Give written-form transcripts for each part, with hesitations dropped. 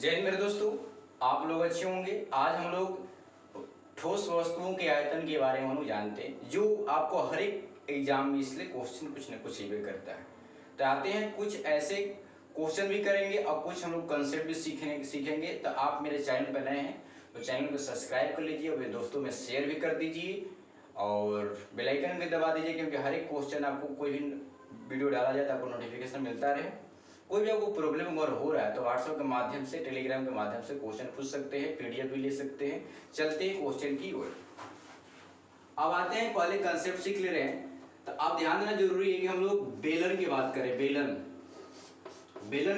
जय हिंद मेरे दोस्तों, आप लोग अच्छे होंगे। आज हम लोग ठोस वस्तुओं के आयतन के बारे में हम लोग जानते हैं, जो आपको हर एक एग्जाम में इसलिए क्वेश्चन कुछ न कुछ ही करता है। तो आते हैं कुछ ऐसे क्वेश्चन भी करेंगे और कुछ हम लोग कंसेप्ट भी सीखेंगे। तो आप मेरे चैनल पर नए हैं तो चैनल को सब्सक्राइब कर लीजिए और मेरे दोस्तों में शेयर भी कर दीजिए और बेल आइकन भी दबा दीजिए, क्योंकि हर एक क्वेश्चन आपको कोई भी वीडियो डाला जाए तो आपको नोटिफिकेशन मिलता रहे। कोई भी आपको प्रॉब्लम अगर हो रहा है तो व्हाट्सएप के माध्यम से, टेलीग्राम के माध्यम से क्वेश्चन पूछ सकते हैं, पीडीएफ भी ले सकते हैं। चलते हैं क्वेश्चन की ओर। अब आते हैं, पहले कंसेप्ट सीख ले रहे हैं। तो आप ध्यान देना जरूरी है कि हम लोग बेलन की बात करें। बेलन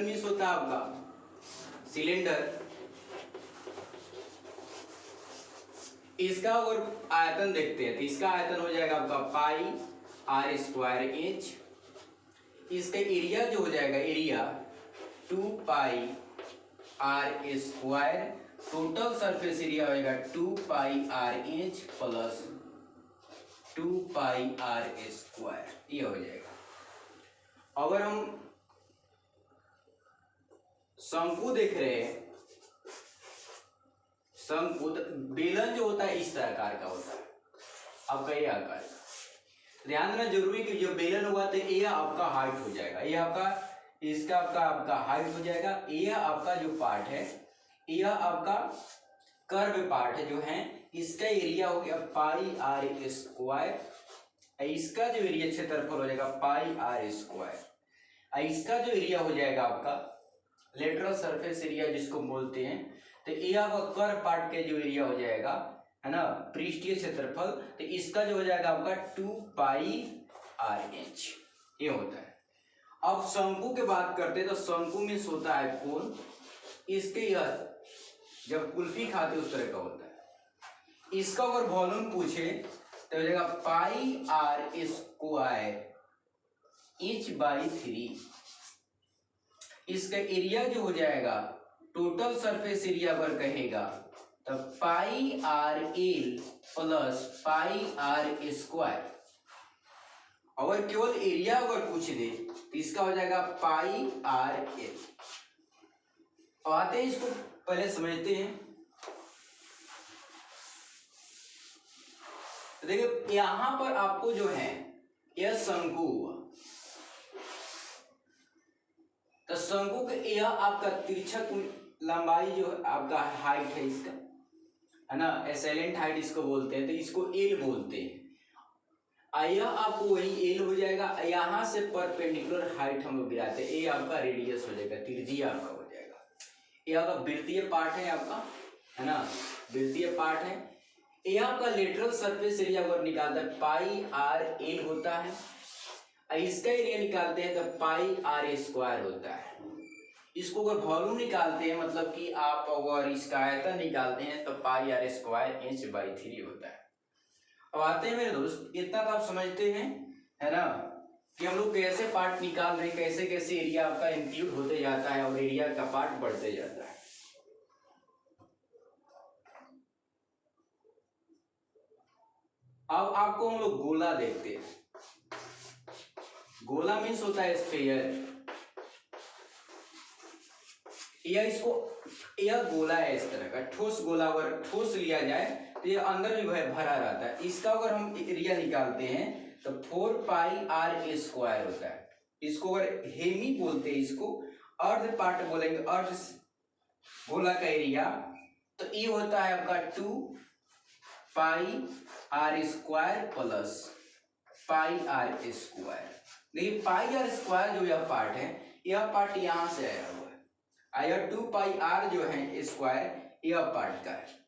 मीन्स होता है आपका सिलेंडर। इसका अगर आयतन देखते हैं तो इसका आयतन हो जाएगा आपका पाई आर स्क्वायर इंच। इसका एरिया जो हो जाएगा, area 2 pi r square. Total surface area होगा 2 pi r inch plus 2 pi r square, ये हो जाएगा। अगर हम शंकु देख रहे हैं, शंकु बेलन जो होता है इस आकार का होता है, आपका ये आकार का। ध्यान देना जरूरी कि जो बेलन हुआ तो ये आपका हाइट हो जाएगा, ये आपका इसका आपका हाइट हो जाएगा। ये आपका जो पार्ट है, यह आपका कर्व पार्ट है जो है, इसका एरिया हो गया पाई आर स्क्वायर। इसका जो एरिया क्षेत्रफल हो जाएगा पाई आर स्क्वायर। इसका जो एरिया हो जाएगा आपका लेटरल सरफेस एरिया जिसको बोलते हैं। तो ये आपका कर्व पार्ट के जो एरिया हो जाएगा, है ना, पृष्ठीय क्षेत्रफल, तो इसका जो हो जाएगा आपका 2 पाई आर इंच, ये होता है। अब शंकु की बात करते हैं तो शंकु मीन्स होता है कोन। इसके यह जब कुल्फी खाते उस तरह का होता है। इसका अगर वॉल्यूम पूछे तो हो जाएगा पाई आर स्क्वायर इंच बाई 3। इसका एरिया जो हो जाएगा, टोटल सरफेस एरिया अगर कहेगा तो pi r L plus pi r square. अगर केवल एरिया अगर पूछ दे तो इसका हो जाएगा पाई आर एल। अब आते हैं, इसको पहले समझते हैं। तो देखिए यहां पर आपको जो है यह शंकु हुआ, तो शंकु के यह आपका तिरछक लंबाई जो आपका हाइट है इसका, है ना, एसेलेंट हाइट इसको बोलते हैं, तो इसको एल बोलते हैं। यह आपको वही एल हो जाएगा। यहां से परपेंडिकुलर हाइट हम लोग गिराते हैं, ये आपका रेडियस हो जाएगा, त्रिज्या आपका हो जाएगा। ये आपका वृत्तीय पार्ट है आपका, है ना, वृत्तीय पार्ट है। ये आपका लेटरल सरफेस एरिया अगर निकालता है पाई आर एल होता है। इसका एरिया निकालते हैं तो पाई आर स्क्वायर होता है। इसको अगर वॉल्यूम निकालते हैं, मतलब कि आप अगर इसका आयतन निकालते हैं तो pi r square inch by 3 होता है। अब आते हैं मेरे दोस्त, इतना तो आप समझते हैं, है ना, कि हम लोग कैसे पार्ट निकाल रहे हैं, कैसे कैसे एरिया आपका इंक्लूड होते जाता है और एरिया का पार्ट बढ़ते जाता है। अब आपको हम लोग गोला देखते हैं। गोला मीन्स होता है स्फीयर। यह गोला है इस तरह का, ठोस गोला। अगर ठोस लिया जाए तो ये अंदर भी भरा रहता है। इसका अगर हम एरिया निकालते हैं तो 4 पाई आर स्क्वायर होता है। इसको अगर हेमी बोलते हैं, इसको अर्ध पार्ट बोलेंगे, अर्ध गोला का एरिया, तो ये होता है आपका 2 pi r square plus pi r square. देखिए पाई आर स्क्वायर जो यह पार्ट है, यह पार्ट यहां से आया हुआ है। आया 2 पाई आर जो है स्क्वायर, यह पार्ट का है।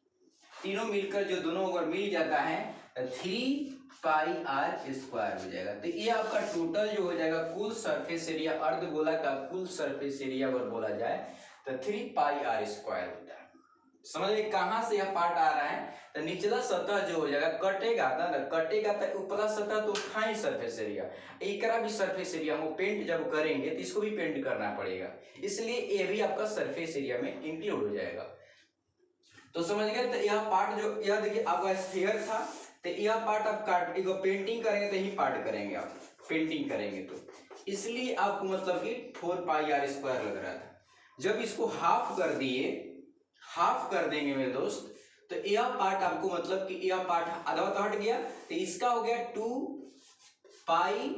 तीनों मिलकर जो दोनों अगर मिल जाता है तो 3 पाई आर स्क्वायर हो जाएगा। तो ये आपका टोटल जो हो जाएगा कुल सरफेस एरिया, अर्धगोला का कुल सरफेस एरिया अगर बोला जाए तो 3 पाई आर स्क्वायर होता है। समझिए कहां से यह पार्ट आ रहा है, तो निचला सतह जो हो जाएगा कटेगा तो ऊपरा सतह तो उठाई सरफेस एरिया, एकरा भी सरफेस एरिया हम पेंट जब करेंगे तो इसको भी पेंट करना पड़ेगा, इसलिए ये भी आपका सरफेस एरिया में इंक्लूड हो जाएगा। तो समझ गए। तो यह पार्ट जो, यह देखिए आपका स्फीयर था, तो यह पार्ट आप काट पेंटिंग करेंगे तो यही पार्ट करेंगे, आप पेंटिंग करेंगे तो इसलिए आपको मतलब कि 4 पाई आर स्क्वायर लग रहा था। जब इसको हाफ कर दिए, हाफ कर देंगे मेरे दोस्त, तो यह पार्ट आपको मतलब कि यह पार्ट आधा तो हट गया, तो इसका हो गया 2 पाई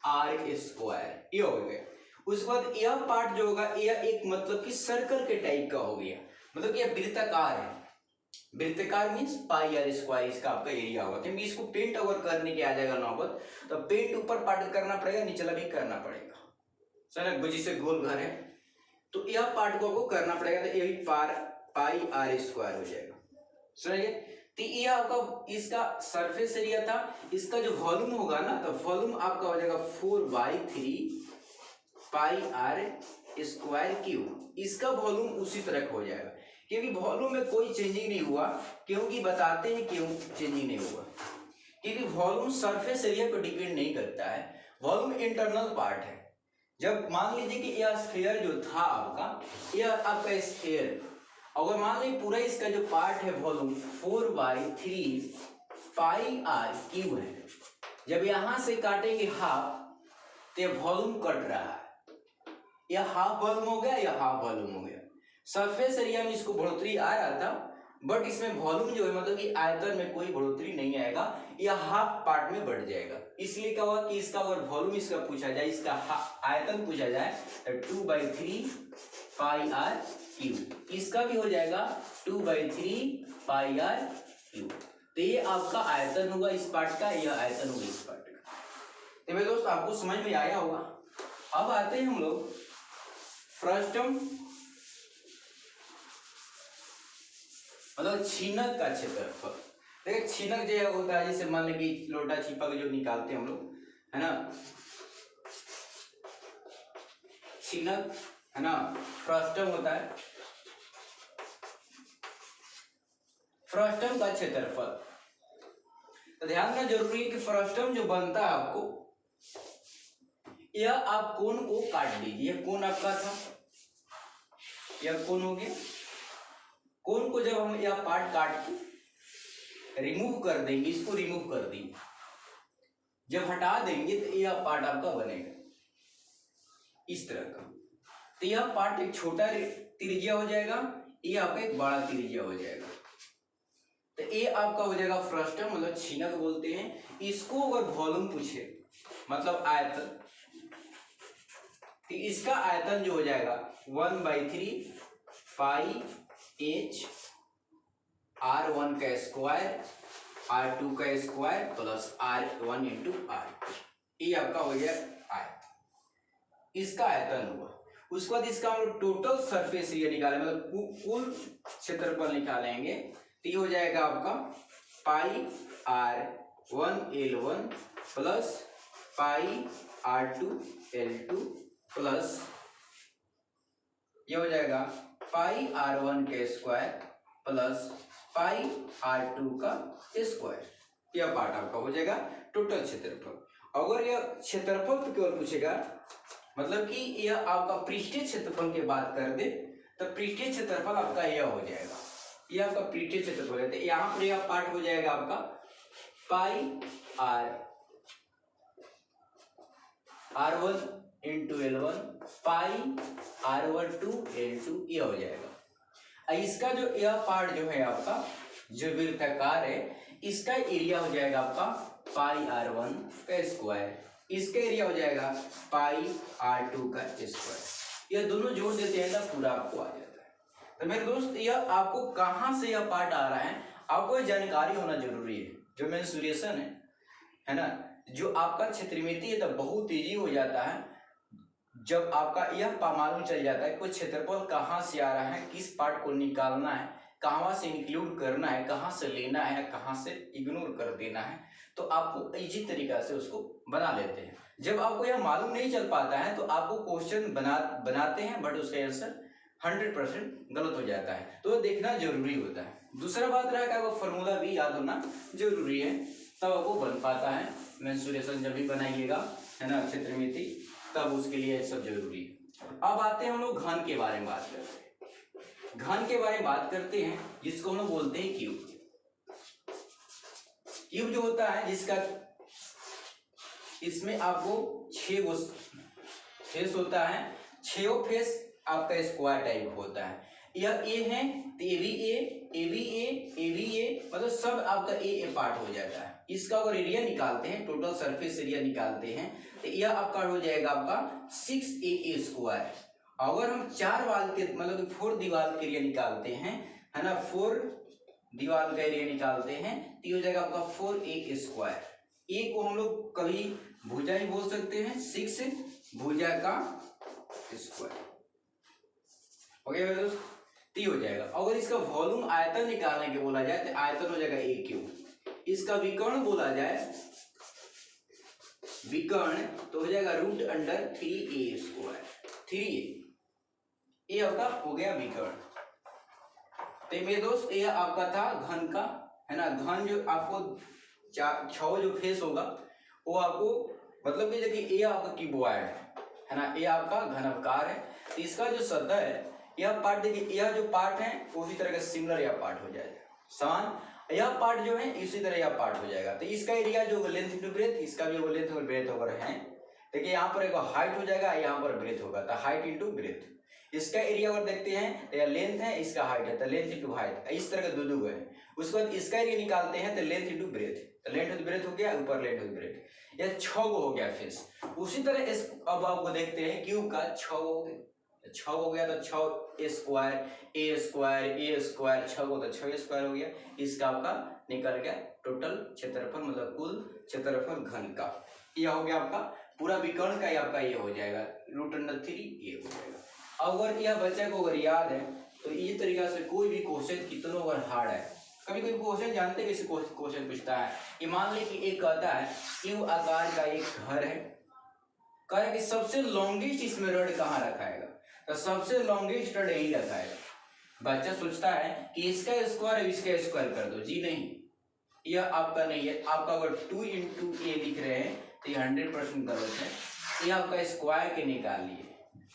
आर स्क्वायर, ये हो गया। उसके बाद यह पार्ट जो होगा यह एक मतलब कि सर्कल के टाइप का हो गया, मतलब कि यह वृत्ताकार है। वृत्ताकार मीन्स पाई आर स्क्वायर इसका आपका एरिया होगा, क्योंकि इसको पेंट अगर करने के आ जाएगा नौबत, तो पेंट ऊपर पार्ट करना पड़ेगा, निचला भी करना पड़ेगा। समझ, जैसे गोल घर है तो यह पार्ट को आपको करना पड़ेगा, तो यही पाई आर स्क्वायर हो जाएगा। समझिए, तो ये आपका इसका सरफेस एरिया था। इसका जो वॉल्यूम होगा ना, तो वॉल्यूम आपका हो जाएगा 4/3 पाई आर स्क्वायर क्यूब। इसका वॉल्यूम उसी तरह हो जाएगा, क्योंकि वॉल्यूम में कोई चेंजिंग नहीं हुआ। क्योंकि बताते हैं क्यों चेंजिंग नहीं हुआ, क्योंकि वॉल्यूम सरफेस एरिया पर डिपेंड नहीं करता है, वॉल्यूम इंटरनल पार्ट है। जब मान लीजिए कि यह स्फीयर जो था आपका, यह आपका स्फीयर, अगर मान लीजिए पूरा इसका जो पार्ट है वॉल्यूम 4/3 पाई आर क्यूब है, जब यहां से काटेंगे हाफ तो वॉल्यूम कट रहा है, यह हाफ वॉल्यूम हो गया, यह हाफ वॉल्यूम हो गया। सरफेस एरिया में इसको बढ़ोतरी आ रहा था, बट इसमें वॉल्यूम जो है मतलब कि आयतन में कोई बढ़ोतरी नहीं आएगा, यह हाफ पार्ट में बढ़ जाएगा। इसलिए क्या हुआ कि इसका अगर वॉल्यूम इसका पूछा जाए, इसका आयतन पूछा जाए, तो 2/3 पाई आर क्यूब, इसका भी हो जाएगा 2/3 पाई आर क्यूब। तो ये आपका आयतन होगा इस पार्ट का, यह आयतन होगा इस पार्ट का। तो मेरे दोस्त आपको समझ में आया होगा। अब आते हैं हम लोग फ्रस्टम मतलब छीनक का क्षेत्रफल। देखिए छीनक जो होता है, जैसे मान लीजिए कि लोटा छिपा जो निकालते हैं हम लोग, है ना, छीनक है ना, फ्रस्टम होता है, फ्रस्टम का क्षेत्रफल। तो ध्यान रखना जरूरी है कि फ्रस्टम जो बनता है आपको, यह आप कोण को काट दीजिए, यह कोण आपका था, यह कोण हो गया। कोण को जब हम यह पार्ट काट के रिमूव कर देंगे, इसको रिमूव कर देंगे, जब हटा देंगे तो यह पार्ट आपका बनेगा इस तरह का। तो यह पार्ट एक छोटा त्रिज्या हो जाएगा, यह आपका एक बड़ा त्रिज्या हो जाएगा। तो ये आपका हो जाएगा फ्रस्टम मतलब छीनक बोलते हैं। इसको अगर वॉल्यूम पूछे मतलब आयतन, तो इसका आयतन जो हो जाएगा 1/3 पाई एच R1 का स्क्वायर R2 का square plus R1 into R, ये आपका हो गया आयतन, इसका आयतन हुआ। उसके बाद इसका हम लोग टोटल सरफेस एरिया निकालें, मतलब कुल क्षेत्रफल निकालेंगे, तो ये हो जाएगा आपका पाई R1L1 plus pi R2L2 plus ये हो जाएगा पाई R1 का स्क्वायर प्लस पाई R2 का स्क्वायर। यह पार्ट आपका हो जाएगा टोटल क्षेत्रफल। अगर यह क्षेत्रफल तो केवल पूछेगा, मतलब कि यह आपका पृष्ठीय क्षेत्रफल की बात कर दे, तो पृष्ठीय क्षेत्रफल आपका यह हो जाएगा, यह आपका पृष्ठीय क्षेत्रफल है। तो यहाँ पर यह पार्ट हो जाएगा आपका पाई R1 इंटू L1 पाई R12 L2 यह हो जाएगा। इसका जो यह पार्ट जो है आपका जो वृत्ताकार है, इसका एरिया हो जाएगा आपका पाई R1 का स्क्वायर, इसका एरिया हो जाएगा पाई R2 का स्क्वायर। यह दोनों जोड़ देते हैं ना, पूरा आपको आ जाता है। तो मेरे दोस्त यह आपको कहाँ से यह पार्ट आ रहा है, आपको जानकारी होना जरूरी है। जो मेंसुरेशन है ना, जो आपका क्षेत्रमिति है, तो बहुत ईजी हो जाता है जब आपका यह मालूम चल जाता है कोई क्षेत्रफल कहाँ से आ रहा है, किस पार्ट को निकालना है, कहाँ से इंक्लूड करना है, कहाँ से लेना है, कहाँ से इग्नोर कर देना है, तो आपको इजी तरीका से उसको बना लेते हैं। जब आपको यह मालूम नहीं चल पाता है तो आपको क्वेश्चन बनाते हैं, बट उसका आंसर 100% गलत हो जाता है, तो देखना जरूरी होता है। दूसरा बात रहा कि आपको फॉर्मूला भी याद होना जरूरी है, तब आपको बन पाता है। मेंसुरेशन जब भी बनाइएगा, है ना, क्षेत्रमिति, तब उसके लिए सब जरूरी है। अब आते हैं हम लोग घन के बारे में बात करते हैं। घन के बारे में बात करते हैं जिसको हम लोग बोलते हैं क्यूब। क्यूब जो होता है जिसका इसमें आपको 6 फेस होता है, 6 फेस आपका स्क्वायर टाइप होता है। यह ए है तो ए भी ए, ए भी ए, ए भी ए, मतलब सब आपका ए पार्ट हो जाता है। इसका अगर एरिया निकालते हैं, टोटल सरफेस एरिया निकालते हैं, तो यह आपका हो जाएगा आपका 6a स्क्वायर। अगर हम 4 वाल के मतलब 4 दीवार के एरिया निकालते हैं, है ना, 4 दीवार का एरिया निकालते हैं तो ये हो जाएगा आपका 4a स्क्वायर। ए को हम लोग कभी भुजा ही बोल सकते हैं, 6 भुजा का स्क्वायर हो गया मेरे दोस्त, टी हो जाएगा। अगर इसका वॉल्यूम आयतन निकालने के बोला जाए तो आयतन हो जाएगा ए क्यूब। इसका विकर्ण बोला जाए, विकर्ण तो हो जाएगा root under 3a square, 3a, ये आपका हो गया विकर्ण। तो मेरे दोस्त ये आपका था घन का, है ना, घन जो आपको 6 जो फेस होगा वो आपको मतलब कि देखिए ये आपका क्यूबॉइड है ना, ये आपका घनाकार है। तो इसका जो सतह है यह पार्ट देखिए, यह जो पार्ट है उसी तरह का सिमिलर यह पार्ट हो जाएगा, समान यह पार्ट जो है इसी तरह यह पार्ट हो जाएगा। तो इसका एरिया जो लेंथ इंटू ब्रेथ, इसका भी वो लेंथ और ब्रेथ ओवर है। देखिए यहाँ पर एक हाइट हो जाएगा, यहाँ पर ब्रेथ होगा, तो हाइट इंटू ब्रेथ। इसका एरिया अगर देखते हैं तो यह लेंथ है, इसका हाइट है, तो लेंथ इंटू हाइट, इस तरह का दो है। उसके बाद इसका एरिया निकालते हैं तो लेंथ इंटू ब्रेथ, तो लेंथ इंटू ब्रेथ हो गया, ऊपर लेंथ इंटू ब्रेथ, यह 6 हो गया फेस। उसी तरह इस अब आपको देखते हैं क्यूब का 6 हो गया, तो 6 स्क्वायर ए स्क्वायर ए स्क्वायर 6 को तो 6 स्क्वायर हो गया। इसका आपका निकल गया टोटल क्षेत्रफल, मतलब कुल क्षेत्रफल घन का। यह हो गया आपका पूरा विकर्ण का, आपका ये हो जाएगा रूट अंडर 3 ये हो जाएगा। अगर यह बच्चे को अगर याद है तो इस तरीका से कोई भी क्वेश्चन कितना अगर हार्ड है, कभी कोई क्वेश्चन जानते हैं, किसी क्वेश्चन पूछता है कि मान ली कि एक कहता है क्यूब आकार का एक घर है, कह रहा है कि सबसे लॉन्गेस्ट इसमें रड कहाँ रखाएगा, तो सबसे लॉन्गेस्ट रड यही रखाएगा। बच्चा सोचता है कि इसका स्क्वायर है इसका स्क्वायर कर दो, जी नहीं, यह आपका नहीं है। आपका अगर 2 इंटू ए लिख रहे हैं तो ये 100% गलत है। ये आपका स्क्वायर के निकालिए,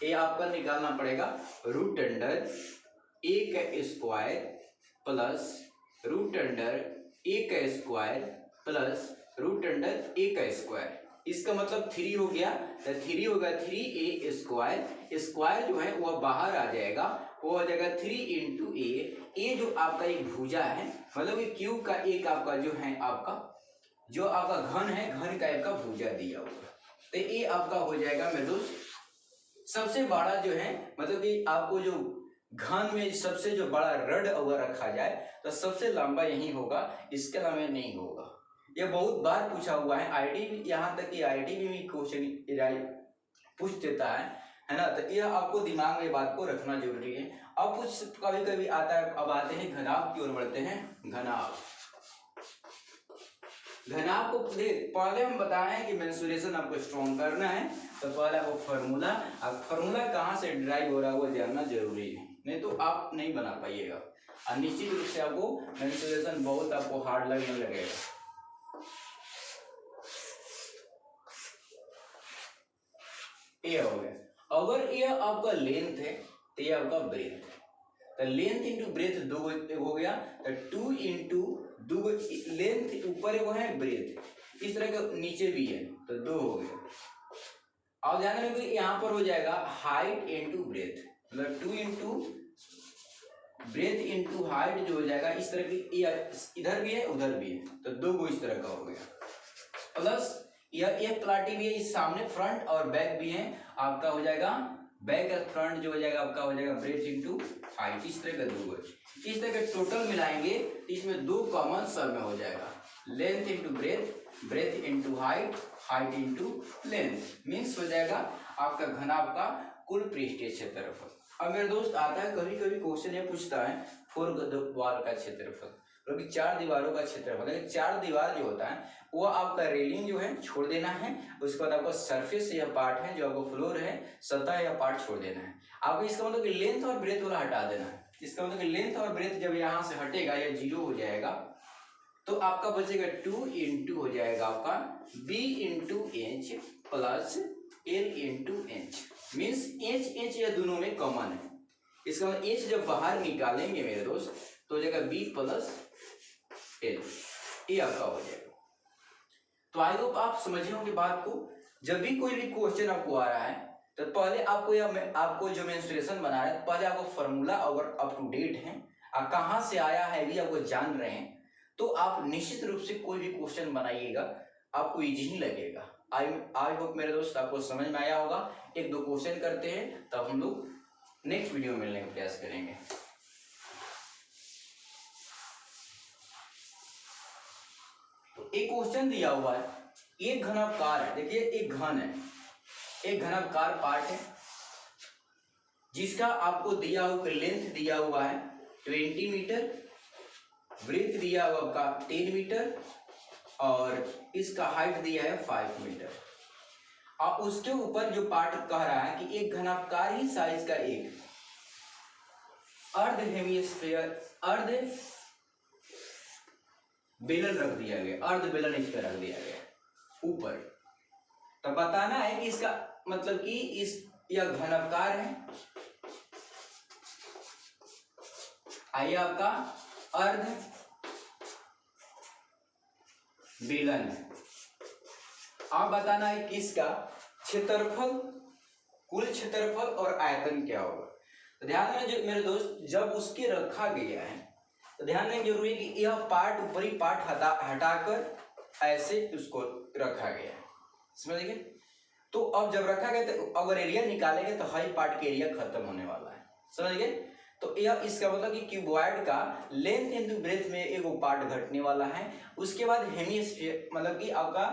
ये आपका निकालना पड़ेगा रूट अंडर ए का स्क्वायर प्लस रूट अंडर ए का स्क्वायर प्लस रूट अंडर ए का स्क्वायर। इसका मतलब 3 हो गया, तो 3 होगा 3a स्क्वायर, स्क्वायर जो है वह बाहर आ जाएगा, वो हो जाएगा 3 इंटू ए जो आपका एक भुजा है, मतलब कि क्यूब का एक आपका जो है आपका जो आपका घन है, घन का आपका भुजा दिया होगा, तो ये आपका हो जाएगा मेरे दोस्त सबसे बड़ा जो है, मतलब कि आपको जो घन में सबसे जो बड़ा रड अगर रखा जाए तो सबसे लंबा यही होगा, इसके अलावा नहीं होगा। यह बहुत बार पूछा हुआ है, आईटी यहाँ तक कि आईटी में भी क्वेश्चन पूछ देता है ना, तो यह आपको दिमाग में बात को रखना जरूरी है। अब कुछ कभी कभी आता है, अब आते हैं घनाभ की ओर बढ़ते हैं। घनाभ को पहले हम बताएं कि मेंसुरेशन आपको स्ट्रॉन्ग करना है, तो पहले आपको फार्मूला, अब फार्मूला कहाँ से ड्राइव हो रहा है वो जानना जरूरी है, नहीं तो आप नहीं बना पाइएगा और निश्चित रूप से आपको मेंसुरेशन बहुत आपको हार्ड लगने लगेगा। ये हो गया। अगर ये आपका लेंथ है तो ये आपका ब्रेथ, तो लेंथ इंटू ब्रेथ 2 हो गया, तो 2 इंटू 2 लेंथ ऊपर वो है ब्रेथ, इस तरह का नीचे भी है तो 2 हो गया। अब ध्यान रखिए यहाँ पर हो जाएगा हाइट इंटू ब्रेथ, मतलब 2 इंटू ब्रेथ इंटू हाइट जो हो जाएगा इस तरह की, इधर भी है उधर भी है, तो 2 को इस तरह का हो गया, प्लस यह एक प्लाटी भी है, इस सामने फ्रंट और बैक भी है, आपका हो जाएगा बैक और फ्रंट जो हो जाएगा आपका हो जाएगा ब्रेथ इंटू हाइट, इस तरह का 2 है। इस तरह के टोटल मिलाएंगे तो इसमें 2 कॉमन सब में हो जाएगा, length into breadth, breath into height, height into length, means हो जाएगा आपका घनाभ का कुल पृष्ठीय क्षेत्रफल। अब मेरे दोस्त आता है कभी कभी क्वेश्चन ये पूछता है 4 वॉल का क्षेत्रफल, क्योंकि 4 दीवारों का क्षेत्रफल, लेकिन 4 दीवार जो होता है वो आपका रेलिंग जो है छोड़ देना है, उसके बाद आपका सरफेस या पार्ट है जो आपको फ्लोर है सतह या पार्ट छोड़ देना है। आपको इसका मतलब कि लेंथ और ब्रेथ वाला हटा देना है, इसका मतलब कि लेंथ और ब्रेथ जब यहाँ से हटेगा या 0 हो जाएगा तो आपका बचेगा 2 इंटू हो जाएगा आपका b into H plus l into H, means H ये दोनों में कॉमन है। इसका मतलब एच जब बाहर निकालेंगे मेरे दोस्त तो हो जाएगा b प्लस l, ये आपका हो जाएगा। तो आई होप आप समझ होंगे बात को। जब भी कोई भी क्वेश्चन आपको आ रहा है तो पहले आपको जो मेंस्ट्रुएशन बना रहे हैं, पहले आपको फॉर्मूला अगर अप टू डेट है और कहाँ से आया है भी आपको जान रहे हैं, तो आप निश्चित रूप से कोई भी क्वेश्चन बनाइएगा आपको इजी ही लगेगा। आई होप मेरे दोस्त आपको समझ में आया होगा। एक दो क्वेश्चन करते हैं तब हम लोग नेक्स्ट वीडियो में मिलने का प्रयास करेंगे। तो एक क्वेश्चन दिया हुआ है, एक घनाकार है, देखिए एक घन है, एक घनाकार पार्ट है जिसका आपको दिया हुआ लेंथ दिया हुआ है 20 मीटर, ब्रेथ दिया हुआ आपका 10 मीटर और इसका हाइट दिया है 5 मीटर। और उसके ऊपर जो पार्ट कह रहा है कि एक घनाकारी साइज का एक अर्ध हेमिस्फीयर, अर्ध बेलन रख दिया गया, अर्ध बेलन इस पर रख दिया गया ऊपर। तो बताना है कि इसका मतलब कि यह घनाकार है, आइए आपका अर्ध बेलन है। आप बताना है कि इसका क्षेत्रफल, कुल क्षेत्रफल और आयतन क्या होगा। तो ध्यान देना मेरे दोस्त, जब उसके रखा गया है तो ध्यान देना जरूरी है कि यह पार्ट ऊपरी पार्ट हटाकर ऐसे उसको रखा गया है, समझ गए। तो अब जब रखा गया तो अगर एरिया निकालेंगे तो हाई पार्ट के एरिया खत्म होने वाला है, समझ गए। तो यह इसका मतलब कि क्यूबॉइड का लेंथ इनटू ब्रेथ में एक पार्ट घटने वाला है। उसके बाद हेमिस्फीयर मतलब कि आपका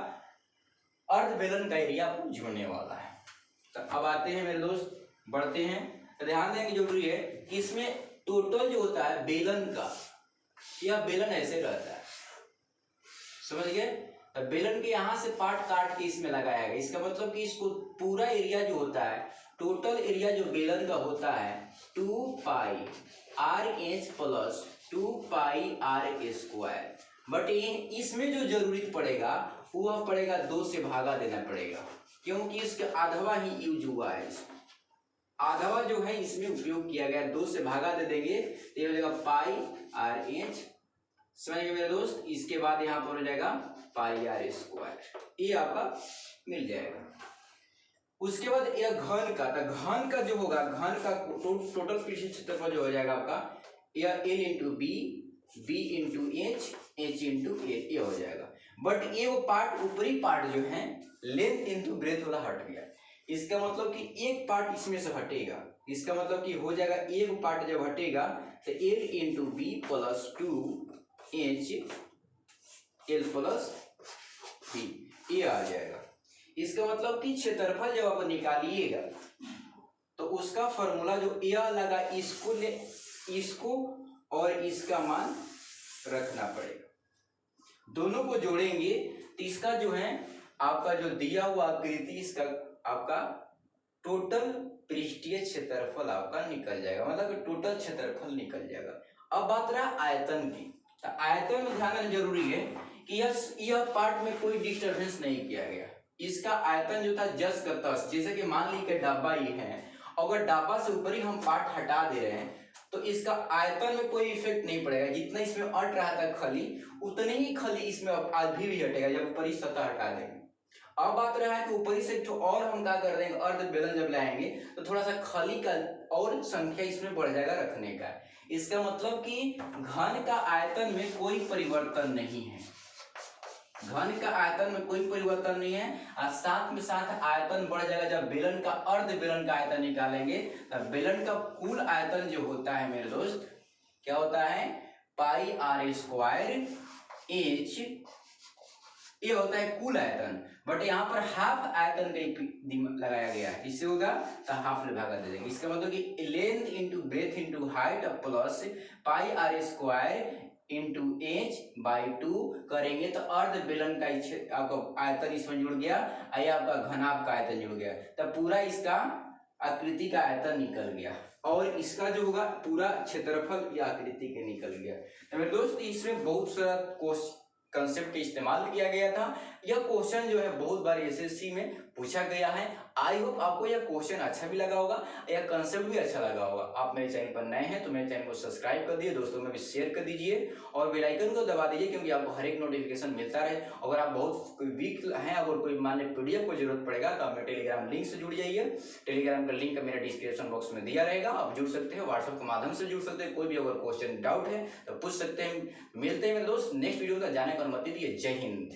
अर्ध बेलन का एरिया आपको जुड़ने वाला है। तो अब आते हैं मेरे दोस्त, बढ़ते हैं। तो ध्यान देने की जरूरी है कि इसमें टोटल जो होता है बेलन का, यह बेलन ऐसे रहता है, समझ गए। तो बेलन के यहाँ से पार्ट काट के इसमें लगाया गया, इसका मतलब कि इसको पूरा एरिया जो होता है, टोटल एरिया जो बेलन का होता है 2 पाई RH plus 2 pi R square. But इसमें जो जरूरी पड़ेगा वह पड़ेगा 2 से भागा देना पड़ेगा, क्योंकि इसका आधवा ही यूज हुआ है, आधवा जो है इसमें उपयोग किया गया। 2 से भागा दे देंगे तो ये हो जाएगा पाई RH, समझ गए मेरे दोस्त। इसके बाद यहाँ पर हो जाएगा पाई R स्क्वायर, ये आपका मिल जाएगा। उसके बाद यह घन का, तो घन का जो होगा, घन का टोटल पृष्ठीय क्षेत्रफल जो हो जाएगा आपका यह L into B, B into H, H into A, ये हो जाएगा। बट ये वो पार्ट, ऊपरी पार्ट जो है लेंथ इंटू ब्रेथ वाला हट गया, इसका मतलब कि एक पार्ट इसमें से हटेगा, इसका मतलब कि हो जाएगा एक पार्ट जब हटेगा तो L into B plus 2H L plus B, ये आ जाएगा। इसका मतलब कि क्षेत्रफल जब आप निकालिएगा तो उसका फॉर्मूला जो यह लगा, इसको और इसका मान रखना पड़ेगा, दोनों को जोड़ेंगे तो इसका जो है आपका जो दिया हुआ आकृति, इसका आपका टोटल पृष्ठीय क्षेत्रफल आपका निकल जाएगा, मतलब टोटल क्षेत्रफल निकल जाएगा। अब बात रहा आयतन की, तो आयतन में ध्यान देना जरूरी है कि यह पार्ट में कोई डिस्टर्बेंस नहीं किया गया, इसका आयतन जो था जस का तस, जैसे कि मान लीजिए डब्बा ये है, अगर डब्बा से ऊपर ही हम पार्ट हटा दे रहे हैं तो इसका आयतन में कोई इफेक्ट नहीं पड़ेगा, जितना इसमें अट रहा था खली उतने ही खली इसमें अभी भी हटेगा जब ऊपरी सतह हटा देंगे। अब बात रहा है कि ऊपरी से जो और हम क्या कर देंगे, अर्ध बेलन जब लाएंगे तो थोड़ा सा खली का और संख्या इसमें बढ़ जाएगा रखने का। इसका मतलब कि घन का आयतन में कोई परिवर्तन नहीं है, घन का आयतन में कोई परिवर्तन नहीं है, और साथ में साथ आयतन बढ़ जाएगा जब बेलन का अर्ध बेलन का आयतन निकालेंगे। तब बेलन का कुल आयतन जो होता है मेरे दोस्त क्या होता है, पाई R स्क्वायर H, ये होता है कुल आयतन। बट यहाँ पर हाफ आयतन का लगाया गया है, इससे होगा तो हाफ में भागा दे देंगे। इसका मतलब कि length into breadth into height plus pi R square into H by 2 करेंगे तो अर्ध बेलन का आपका आयतन इसमें जुड़ गया, या आपका घनाभ का आयतन जुड़ गया, तब पूरा इसका आकृति का आयतन निकल गया और इसका जो होगा पूरा क्षेत्रफल या आकृति के निकल गया। तो मेरे दोस्त इसमें बहुत सारा कंसेप्ट इस्तेमाल किया गया था। यह क्वेश्चन जो है बहुत बार एसएससी में पूछा गया है। आई होप आपको यह क्वेश्चन अच्छा भी लगा होगा, यह कंसेप्ट भी अच्छा लगा होगा। आप मेरे चैनल पर नए हैं तो मेरे चैनल को सब्सक्राइब कर दीजिए, दोस्तों में भी शेयर कर दीजिए और बेल आइकन को दबा दीजिए, क्योंकि आपको हर एक नोटिफिकेशन मिलता रहे। अगर आप बहुत कोई वीक हैं, अगर कोई मान लीजिए PDF को जरूरत पड़ेगा तो आप मेरे टेलीग्राम लिंक से जुड़ जाइए। टेलीग्राम का लिंक मेरे डिस्क्रिप्शन बॉक्स में दिया रहेगा, आप जुड़ सकते हैं, व्हाट्सएप के माध्यम से जुड़ सकते हैं। कोई भी अगर क्वेश्चन डाउट है तो पूछ सकते हैं। मिलते हैं मेरे दोस्त नेक्स्ट वीडियो का, जाने पर मत दीजिए। जय हिंद।